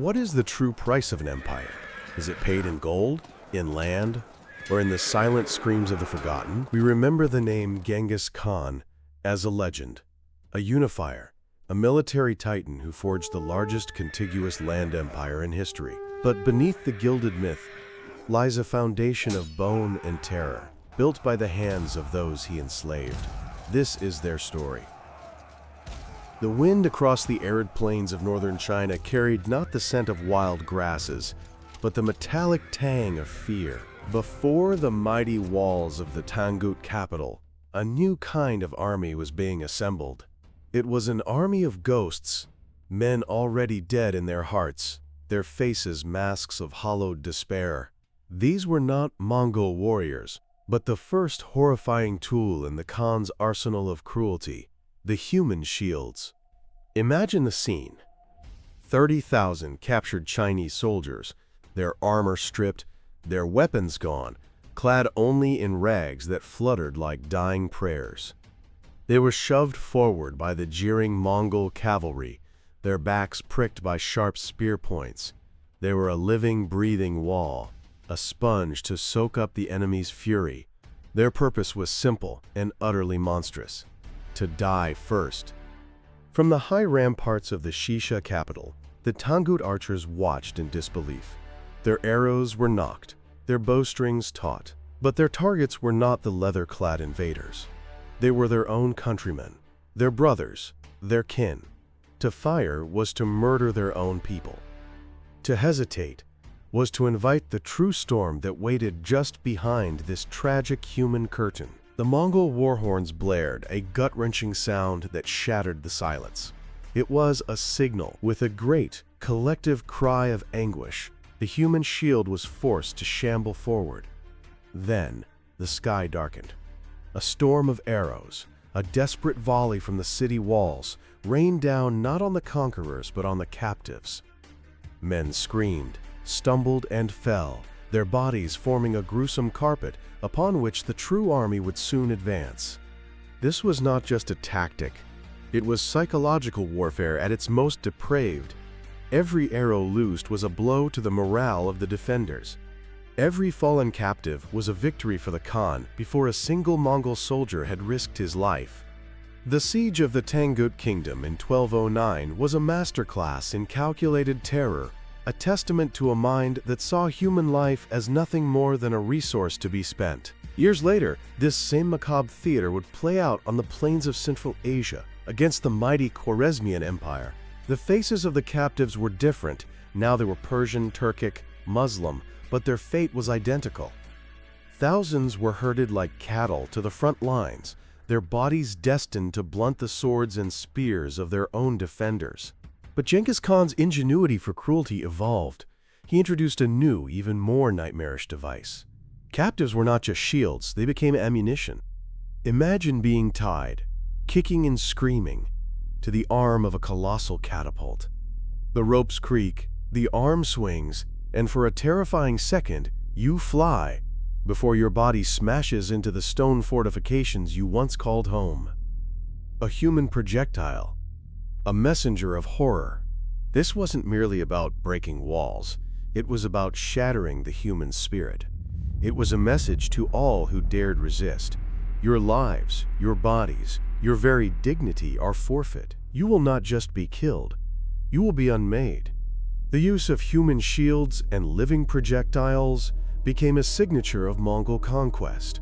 what is the true price of an empire? Is it paid in gold, in land, or in the silent screams of the forgotten? We remember the name Genghis Khan as a legend, a unifier, a military titan who forged the largest contiguous land empire in history. But beneath the gilded myth lies a foundation of bone and terror, built by the hands of those he enslaved. This is their story. The wind across the arid plains of northern China carried not the scent of wild grasses, but the metallic tang of fear. Before the mighty walls of the Tangut capital, a new kind of army was being assembled. It was an army of ghosts, men already dead in their hearts, their faces masks of hollowed despair. These were not Mongol warriors, but the first horrifying tool in the Khan's arsenal of cruelty, the human shields. Imagine the scene. 30,000 captured Chinese soldiers, their armor stripped, their weapons gone, clad only in rags that fluttered like dying prayers. They were shoved forward by the jeering Mongol cavalry, their backs pricked by sharp spear points. They were a living, breathing wall, a sponge to soak up the enemy's fury. Their purpose was simple and utterly monstrous: to die first. From the high ramparts of the Shisha capital, the Tangut archers watched in disbelief. Their arrows were nocked, their bowstrings taut, but their targets were not the leather-clad invaders. They were their own countrymen, their brothers, their kin. To fire was to murder their own people. To hesitate was to invite the true storm that waited just behind this tragic human curtain. The Mongol war horns blared, a gut-wrenching sound that shattered the silence. It was a signal. With a great, collective cry of anguish, the human shield was forced to shamble forward. Then, the sky darkened. A storm of arrows, a desperate volley from the city walls, rained down not on the conquerors but on the captives. Men screamed, stumbled, and fell, their bodies forming a gruesome carpet upon which the true army would soon advance. This was not just a tactic. It was psychological warfare at its most depraved. Every arrow loosed was a blow to the morale of the defenders. Every fallen captive was a victory for the Khan before a single Mongol soldier had risked his life. The siege of the Tangut Kingdom in 1209 was a masterclass in calculated terror, a testament to a mind that saw human life as nothing more than a resource to be spent. Years later, this same macabre theater would play out on the plains of Central Asia against the mighty Khwarezmian Empire. The faces of the captives were different. Now they were Persian, Turkic, Muslim, but their fate was identical. Thousands were herded like cattle to the front lines, their bodies destined to blunt the swords and spears of their own defenders. But Genghis Khan's ingenuity for cruelty evolved. He introduced a new, even more nightmarish device. Captives were not just shields, they became ammunition. Imagine being tied, kicking and screaming, to the arm of a colossal catapult. The ropes creak, the arm swings, and for a terrifying second, you fly before your body smashes into the stone fortifications you once called home. A human projectile, a messenger of horror. This wasn't merely about breaking walls. It was about shattering the human spirit. It was a message to all who dared resist. Your lives, your bodies, your very dignity are forfeit. You will not just be killed. You will be unmade. The use of human shields and living projectiles became a signature of Mongol conquest,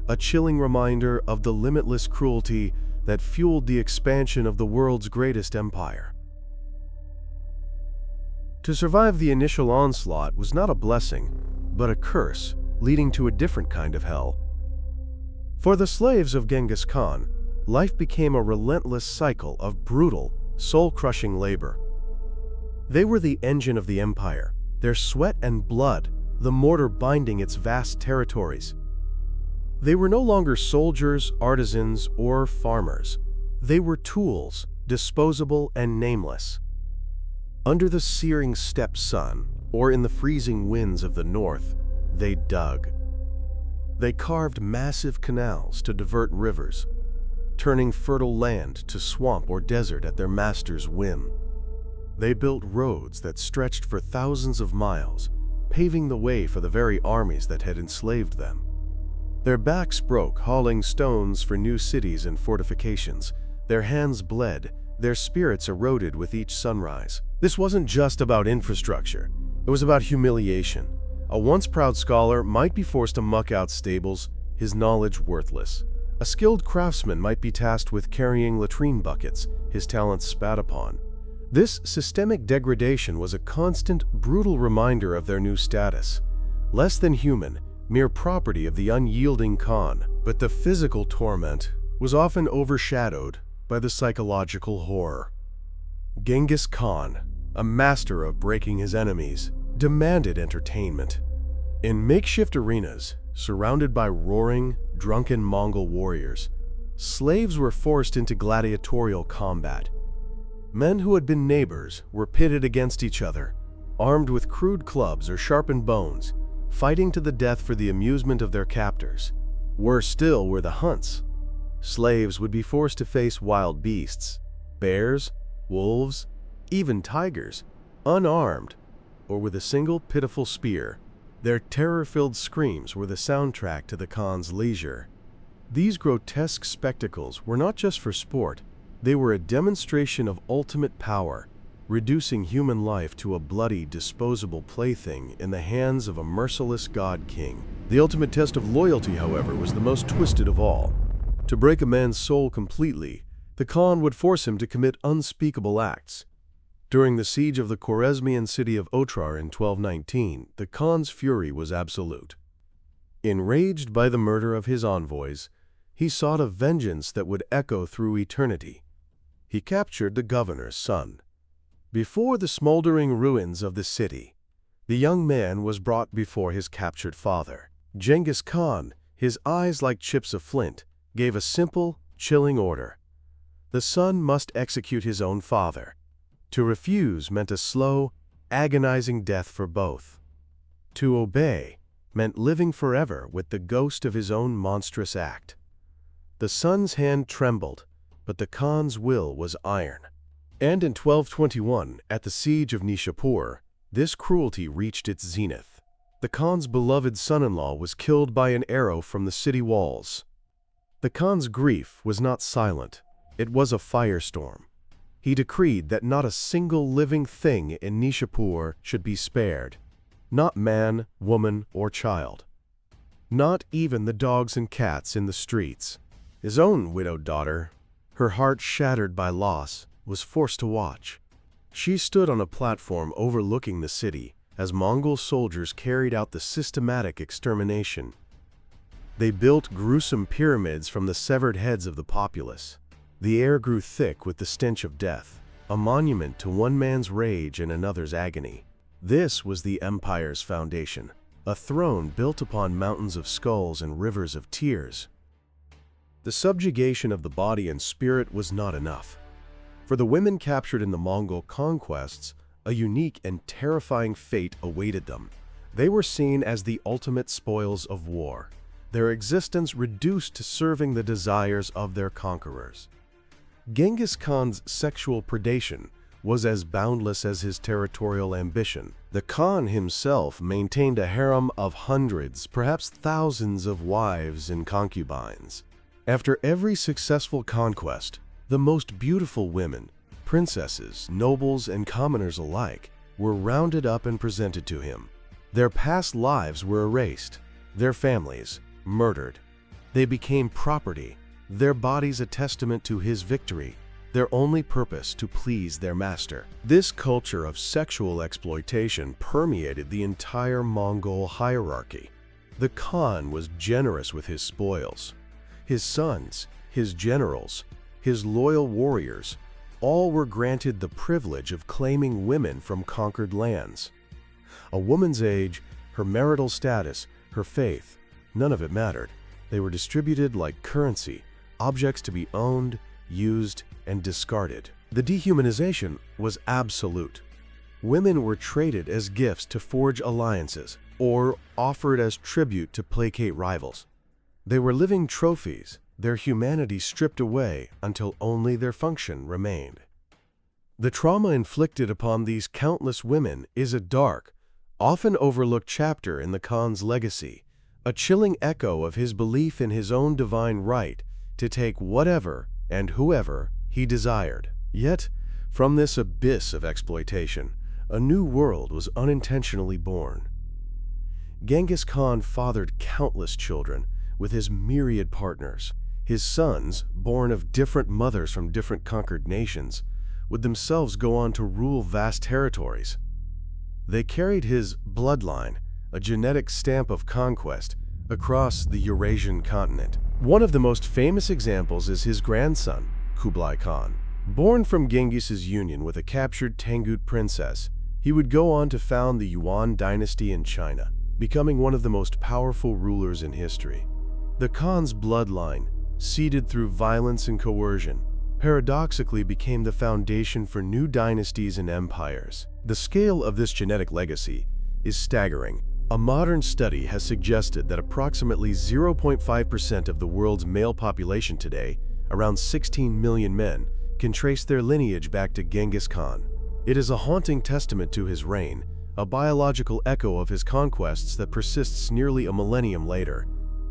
a chilling reminder of the limitless cruelty that fueled the expansion of the world's greatest empire. To survive the initial onslaught was not a blessing, but a curse, leading to a different kind of hell. For the slaves of Genghis Khan, life became a relentless cycle of brutal, soul-crushing labor. They were the engine of the empire, their sweat and blood, the mortar binding its vast territories. They were no longer soldiers, artisans, or farmers. They were tools, disposable and nameless. Under the searing steppe sun, or in the freezing winds of the north, they dug. They carved massive canals to divert rivers, turning fertile land to swamp or desert at their master's whim. They built roads that stretched for thousands of miles, paving the way for the very armies that had enslaved them. Their backs broke hauling stones for new cities and fortifications. Their hands bled, their spirits eroded with each sunrise. This wasn't just about infrastructure, it was about humiliation. A once proud scholar might be forced to muck out stables, his knowledge worthless. A skilled craftsman might be tasked with carrying latrine buckets, his talents spat upon. This systemic degradation was a constant, brutal reminder of their new status. Less than human, mere property of the unyielding Khan. But the physical torment was often overshadowed by the psychological horror. Genghis Khan, a master of breaking his enemies, demanded entertainment. In makeshift arenas, surrounded by roaring, drunken Mongol warriors, slaves were forced into gladiatorial combat. Men who had been neighbors were pitted against each other, armed with crude clubs or sharpened bones, fighting to the death for the amusement of their captors. Worse still were the hunts. Slaves would be forced to face wild beasts, bears, wolves, even tigers, unarmed, or with a single pitiful spear. Their terror-filled screams were the soundtrack to the Khan's leisure. These grotesque spectacles were not just for sport, they were a demonstration of ultimate power, reducing human life to a bloody, disposable plaything in the hands of a merciless god-king. The ultimate test of loyalty, however, was the most twisted of all. To break a man's soul completely, the Khan would force him to commit unspeakable acts. During the siege of the Khwarezmian city of Otrar in 1219, the Khan's fury was absolute. Enraged by the murder of his envoys, he sought a vengeance that would echo through eternity. He captured the governor's son. Before the smoldering ruins of the city, the young man was brought before his captured father. Genghis Khan, his eyes like chips of flint, gave a simple, chilling order. The son must execute his own father. To refuse meant a slow, agonizing death for both. To obey meant living forever with the ghost of his own monstrous act. The son's hand trembled, but the Khan's will was iron. And in 1221, at the siege of Nishapur, this cruelty reached its zenith. The Khan's beloved son-in-law was killed by an arrow from the city walls. The Khan's grief was not silent, it was a firestorm. He decreed that not a single living thing in Nishapur should be spared. Not man, woman, or child. Not even the dogs and cats in the streets. His own widowed daughter, her heart shattered by loss, was forced to watch. She stood on a platform overlooking the city as Mongol soldiers carried out the systematic extermination. They built gruesome pyramids from the severed heads of the populace. The air grew thick with the stench of death, a monument to one man's rage and another's agony. This was the empire's foundation, a throne built upon mountains of skulls and rivers of tears. The subjugation of the body and spirit was not enough. For the women captured in the Mongol conquests, a unique and terrifying fate awaited them. They were seen as the ultimate spoils of war, their existence reduced to serving the desires of their conquerors. Genghis Khan's sexual predation was as boundless as his territorial ambition. The Khan himself maintained a harem of hundreds, perhaps thousands of wives and concubines. After every successful conquest, the most beautiful women, princesses, nobles, and commoners alike, were rounded up and presented to him. Their past lives were erased, their families murdered. They became property, their bodies a testament to his victory, their only purpose to please their master. This culture of sexual exploitation permeated the entire Mongol hierarchy. The Khan was generous with his spoils. His sons, his generals, his loyal warriors, all were granted the privilege of claiming women from conquered lands. A woman's age, her marital status, her faith, none of it mattered. They were distributed like currency, objects to be owned, used, and discarded. The dehumanization was absolute. Women were traded as gifts to forge alliances, or offered as tribute to placate rivals. They were living trophies, their humanity stripped away until only their function remained. The trauma inflicted upon these countless women is a dark, often overlooked chapter in the Khan's legacy, a chilling echo of his belief in his own divine right to take whatever and whoever he desired. Yet, from this abyss of exploitation, a new world was unintentionally born. Genghis Khan fathered countless children with his myriad partners. His sons, born of different mothers from different conquered nations, would themselves go on to rule vast territories. They carried his bloodline, a genetic stamp of conquest, across the Eurasian continent. One of the most famous examples is his grandson, Kublai Khan. Born from Genghis's union with a captured Tangut princess, he would go on to found the Yuan dynasty in China, becoming one of the most powerful rulers in history. The Khan's bloodline, seeded through violence and coercion, paradoxically became the foundation for new dynasties and empires. The scale of this genetic legacy is staggering. A modern study has suggested that approximately 0.5% of the world's male population today, around 16 million men, can trace their lineage back to Genghis Khan. It is a haunting testament to his reign, a biological echo of his conquests that persists nearly a millennium later.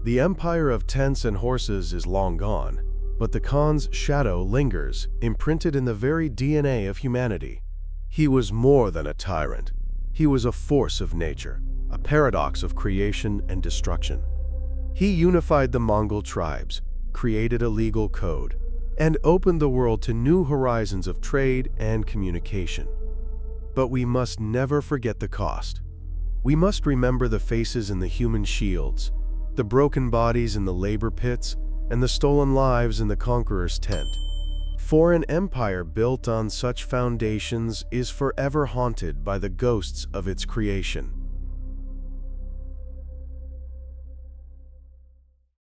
The empire of tents and horses is long gone, but the Khan's shadow lingers, imprinted in the very DNA of humanity. He was more than a tyrant. He was a force of nature, a paradox of creation and destruction. He unified the Mongol tribes, created a legal code, and opened the world to new horizons of trade and communication. But we must never forget the cost. We must remember the faces in the human shields, the broken bodies in the labor pits, and the stolen lives in the conqueror's tent. For an empire built on such foundations is forever haunted by the ghosts of its creation.